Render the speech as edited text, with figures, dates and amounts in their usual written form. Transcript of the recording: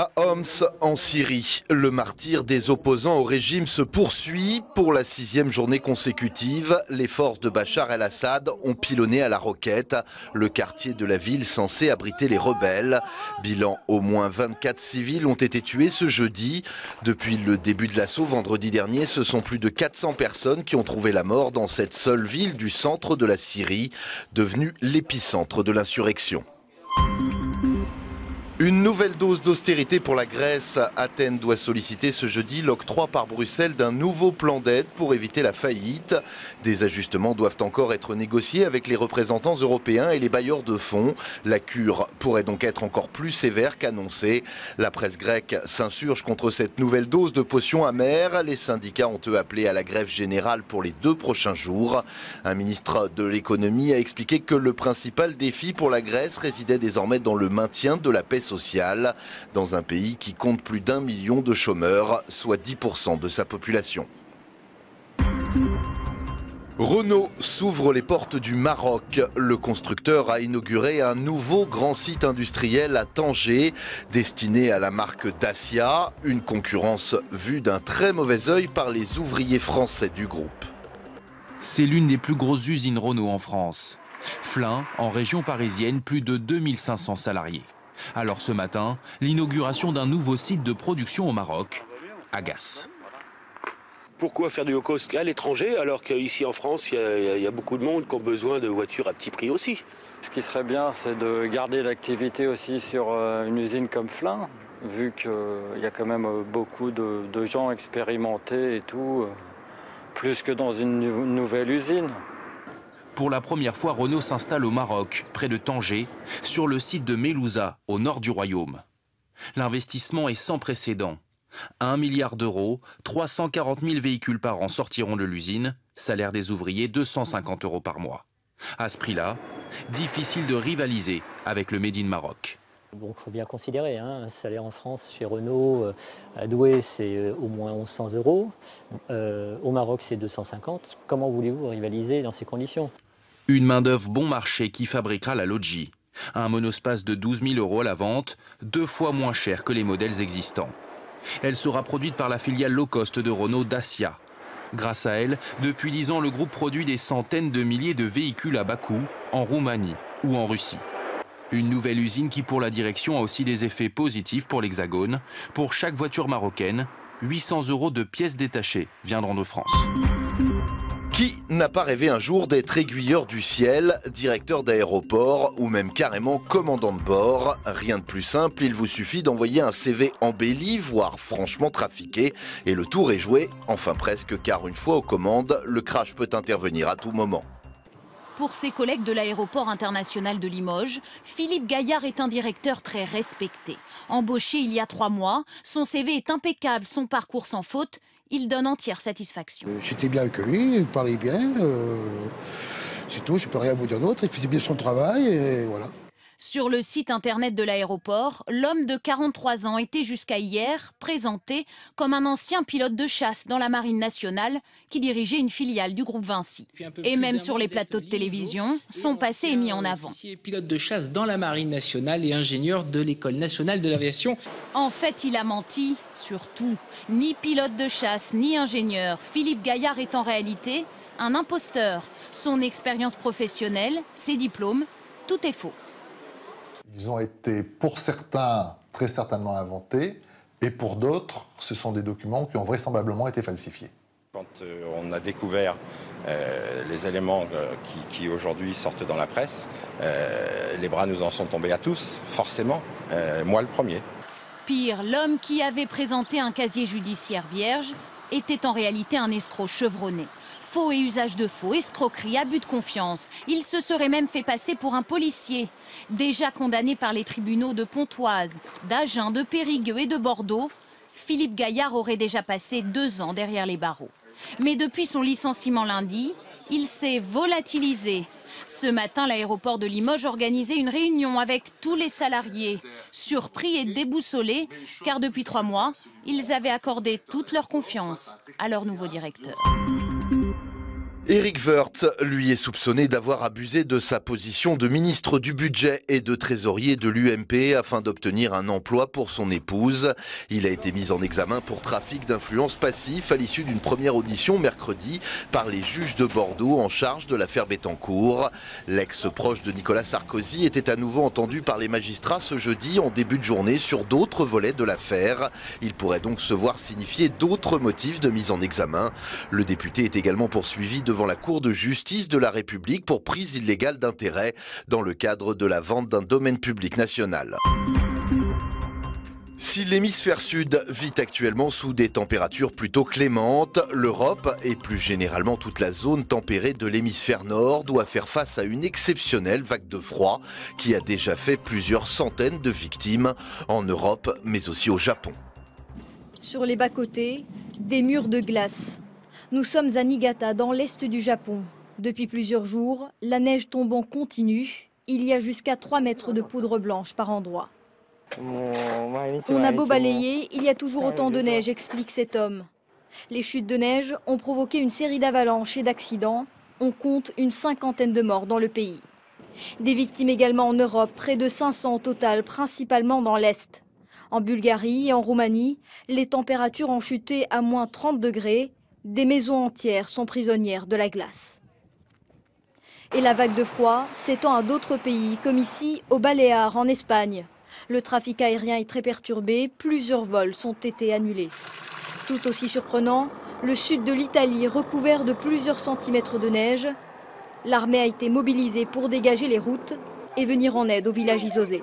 À Homs, en Syrie, le martyre des opposants au régime se poursuit. Pour la 6e journée consécutive, les forces de Bachar el-Assad ont pilonné à la roquette le quartier de la ville censé abriter les rebelles. Bilan, au moins 24 civils ont été tués ce jeudi. Depuis le début de l'assaut vendredi dernier, ce sont plus de 400 personnes qui ont trouvé la mort dans cette seule ville du centre de la Syrie, devenue l'épicentre de l'insurrection. Une nouvelle dose d'austérité pour la Grèce. Athènes doit solliciter ce jeudi l'octroi par Bruxelles d'un nouveau plan d'aide pour éviter la faillite. Des ajustements doivent encore être négociés avec les représentants européens et les bailleurs de fonds. La cure pourrait donc être encore plus sévère qu'annoncé. La presse grecque s'insurge contre cette nouvelle dose de potion amère. Les syndicats ont eux appelé à la grève générale pour les 2 prochains jours. Un ministre de l'économie a expliqué que le principal défi pour la Grèce résidait désormais dans le maintien de la paix sociale dans un pays qui compte plus d'1 million de chômeurs, soit 10% de sa population. Renault s'ouvre les portes du Maroc. Le constructeur a inauguré un nouveau grand site industriel à Tanger, destiné à la marque Dacia, une concurrence vue d'un très mauvais œil par les ouvriers français du groupe. C'est l'une des plus grosses usines Renault en France. Flins, en région parisienne, plus de 2500 salariés. Alors ce matin, l'inauguration d'un nouveau site de production au Maroc agace. Pourquoi faire du low cost à l'étranger alors qu'ici en France, il y a beaucoup de monde qui ont besoin de voitures à petit prix aussi? Ce qui serait bien, c'est de garder l'activité aussi sur une usine comme Flins, vu qu'il y a quand même beaucoup de gens expérimentés et tout, plus que dans une nouvelle usine. Pour la première fois, Renault s'installe au Maroc, près de Tanger, sur le site de Melouza, au nord du royaume. L'investissement est sans précédent. 1 milliard d'euros, 340 000 véhicules par an sortiront de l'usine, salaire des ouvriers 250 € par mois. À ce prix-là, difficile de rivaliser avec le Made in Maroc. Bon, il faut bien considérer, un salaire en France chez Renault, à Douai, c'est au moins 1100 €. Au Maroc, c'est 250. Comment voulez-vous rivaliser dans ces conditions? Une main-d'œuvre bon marché qui fabriquera la Logi. Un monospace de 12 000 € à la vente, 2 fois moins cher que les modèles existants. Elle sera produite par la filiale low cost de Renault Dacia. Grâce à elle, depuis 10 ans, le groupe produit des centaines de milliers de véhicules à bas coût, en Roumanie ou en Russie. Une nouvelle usine qui, pour la direction, a aussi des effets positifs pour l'Hexagone. Pour chaque voiture marocaine, 800 € de pièces détachées viendront de France. Qui n'a pas rêvé un jour d'être aiguilleur du ciel, directeur d'aéroport ou même carrément commandant de bord? Rien de plus simple, il vous suffit d'envoyer un CV embelli, voire franchement trafiqué, et le tour est joué, enfin presque, car une fois aux commandes, le crash peut intervenir à tout moment. Pour ses collègues de l'aéroport international de Limoges, Philippe Gaillard est un directeur très respecté. Embauché il y a 3 mois, son CV est impeccable, son parcours sans faute. Il donne entière satisfaction. J'étais bien avec lui, il parlait bien, c'est tout, je ne peux rien vous dire d'autre. Il faisait bien son travail et voilà. Sur le site internet de l'aéroport, l'homme de 43 ans était jusqu'à hier présenté comme un ancien pilote de chasse dans la Marine nationale qui dirigeait une filiale du groupe Vinci. Et même sur les plateaux de télévision, son passé est mis en avant. Pilote de chasse dans la Marine nationale et ingénieur de l'École nationale de l'aviation. En fait, il a menti, surtout. Ni pilote de chasse, ni ingénieur, Philippe Gaillard est en réalité un imposteur. Son expérience professionnelle, ses diplômes, tout est faux. Ils ont été, pour certains, très certainement inventés, et pour d'autres, ce sont des documents qui ont vraisemblablement été falsifiés. Quand on a découvert les éléments qui aujourd'hui sortent dans la presse, les bras nous en sont tombés à tous, forcément, moi le premier. Pire, l'homme qui avait présenté un casier judiciaire vierge était en réalité un escroc chevronné. Faux et usage de faux, escroquerie, abus de confiance. Il se serait même fait passer pour un policier. Déjà condamné par les tribunaux de Pontoise, d'Agen, de Périgueux et de Bordeaux, Philippe Gaillard aurait déjà passé 2 ans derrière les barreaux. Mais depuis son licenciement lundi, il s'est volatilisé. Ce matin, l'aéroport de Limoges organisait une réunion avec tous les salariés, surpris et déboussolés, car depuis 3 mois, ils avaient accordé toute leur confiance à leur nouveau directeur. Éric Woerth, lui, est soupçonné d'avoir abusé de sa position de ministre du Budget et de trésorier de l'UMP afin d'obtenir un emploi pour son épouse. Il a été mis en examen pour trafic d'influence passif à l'issue d'une première audition mercredi par les juges de Bordeaux en charge de l'affaire Bettencourt. L'ex-proche de Nicolas Sarkozy était à nouveau entendu par les magistrats ce jeudi en début de journée sur d'autres volets de l'affaire. Il pourrait donc se voir signifier d'autres motifs de mise en examen. Le député est également poursuivi devant la Cour de justice de la République pour prise illégale d'intérêt dans le cadre de la vente d'un domaine public national. Si l'hémisphère sud vit actuellement sous des températures plutôt clémentes, l'Europe et plus généralement toute la zone tempérée de l'hémisphère nord doit faire face à une exceptionnelle vague de froid qui a déjà fait plusieurs centaines de victimes en Europe mais aussi au Japon. Sur les bas-côtés, des murs de glace. Nous sommes à Niigata, dans l'est du Japon. Depuis plusieurs jours, la neige tombe en continu. Il y a jusqu'à 3 mètres de poudre blanche par endroit. On a beau balayer, il y a toujours autant de neige, explique cet homme. Les chutes de neige ont provoqué une série d'avalanches et d'accidents. On compte une 50aine de morts dans le pays. Des victimes également en Europe, près de 500 au total, principalement dans l'Est. En Bulgarie et en Roumanie, les températures ont chuté à moins 30 degrés. Des maisons entières sont prisonnières de la glace. Et la vague de froid s'étend à d'autres pays, comme ici, aux Baléares, en Espagne. Le trafic aérien est très perturbé, plusieurs vols ont été annulés. Tout aussi surprenant, le sud de l'Italie recouvert de plusieurs centimètres de neige. L'armée a été mobilisée pour dégager les routes et venir en aide aux villages isolés.